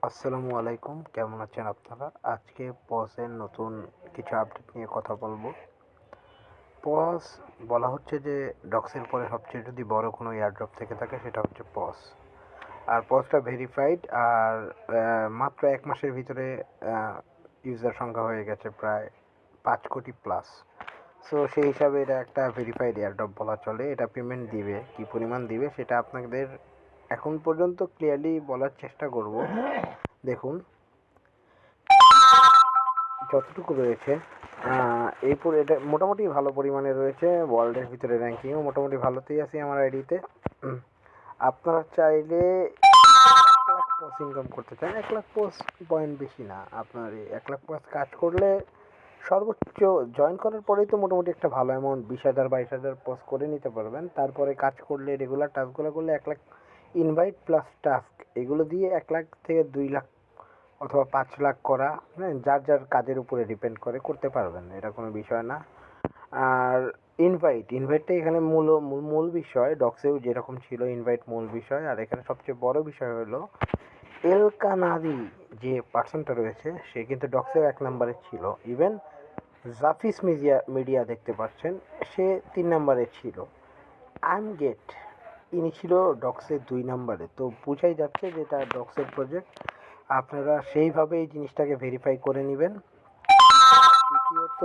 আসসালামু আলাইকুম, কেমন আছেন আপনারা? আজকে পজের নতুন কিছু আপডেট নিয়ে কথা বলবো। পজ বলা হচ্ছে যে ডক্সের পরে সবচেয়ে যদি বড় কোনো এয়ারড্রপ থেকে থাকে সেটা হচ্ছে পজ। আর পজটা ভেরিফাইড, আর মাত্র 1 মাসের ভিতরে ইউজার সংখ্যা হয়ে গেছে প্রায় 5 কোটি প্লাস। সো সেই হিসাবে এটা একটা ভেরিফাইড এয়ারড্রপ বলা চলে। এটা পেমেন্ট দিবে, কী পরিমাণ দিবে সেটা আপনাদের এখন পর্যন্ত ক্লিয়ারলি বলার চেষ্টা করব। দেখুন, যতটুকু রয়েছে এরপর এটা মোটামুটি ভালো পরিমাণে রয়েছে। ওয়ার্ল্ডের ভিতরে র্যাঙ্কিংও মোটামুটি ভালোতেই আছে আমার আইডিতে। আপনারা চাইলে 1 লাখ প্লাস ইনকাম করতে চান, 1 লাখ প্লাস পয়েন্ট বেশি না। আপনার 1 লাখ প্লাস কাজ করলে সর্বোচ্চ জয়েন করার পরেই তো মোটামুটি একটা ভালো অ্যামাউন্ট 20,000 22,000 পজ করে নিতে পারবেন। তারপরে কাজ করলে রেগুলার টাস্কগুলো করলে 1 লাখ ইনভাইট প্লাস টাস্ক এগুলো দিয়ে 1 লাখ থেকে 2 লাখ অথবা 5 লাখ করা, হ্যাঁ, যার যার কাজের উপরে ডিপেন্ড করে করতে পারবেন, এটা কোনো বিষয় না। আর ইনভাইটটাই এখানে মূল বিষয়। ডক্সেও যেরকম ছিল ইনভাইট মূল বিষয়, আর এখানে সবচেয়ে বড় বিষয় হলো এলকানারি যে পার্সনটা রয়েছে সে কিন্তু ডক্সেও 1 নম্বরে ছিল। ইভেন জাফিস মিডিয়া দেখতে পাচ্ছেন, সে 3 নম্বরে ছিল। আমগেট ইনি ছিল ডক্সে 2 নম্বরে। তো বোঝাই যাচ্ছে যে এটা ডক্সের প্রজেক্ট। আপনারা সেইভাবে এই জিনিসটাকে ভেরিফাই করে নেবেন। দ্বিতীয়ত,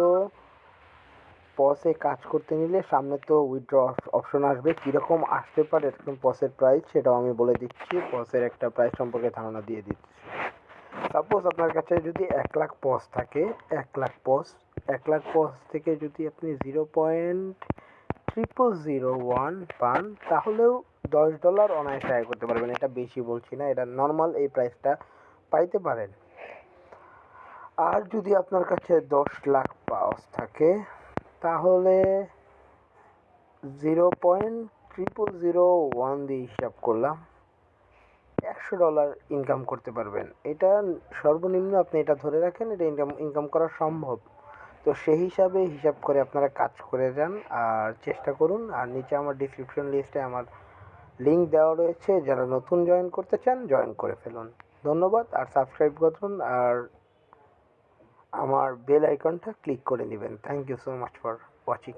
পসে কাজ করতে নিলে সামনে তো উইথড্র অপশন আসবে। কীরকম আসতে পারে এরকম পসের প্রাইস সেটাও আমি বলে দিচ্ছি, পসের একটা প্রাইস সম্পর্কে ধারণা দিয়ে দিচ্ছি। সাপোজ আপনার কাছে যদি 1 লাখ পস থাকে, 1 লাখ পস থেকে যদি আপনি 0.0001 পান, তাহলেও $10 অনায়াসে আয় করতে পারবেন। এটা বেশি বলছি না, এটা নর্মাল এই প্রাইসটা পাইতে পারেন। আর যদি আপনার কাছে 10 লাখ পাস থাকে তাহলে 0.0001 দিয়ে হিসাব করলাম $100 ইনকাম করতে পারবেন। এটা সর্বনিম্ন, আপনি এটা ধরে রাখেন, এটা ইনকাম করা সম্ভব। তো সেই হিসাব করে আপনারা কাজ করে যান আর চেষ্টা করুন। আর নিচে আমার ডিসক্রিপশন লিস্টে আমার লিঙ্ক দেওয়া রয়েছে, যারা নতুন জয়েন করতে চান জয়েন করে ফেলুন। ধন্যবাদ। আর সাবস্ক্রাইব করুন আর আমার বেল আইকনটা ক্লিক করে নেবেন। Thank you so much for watching.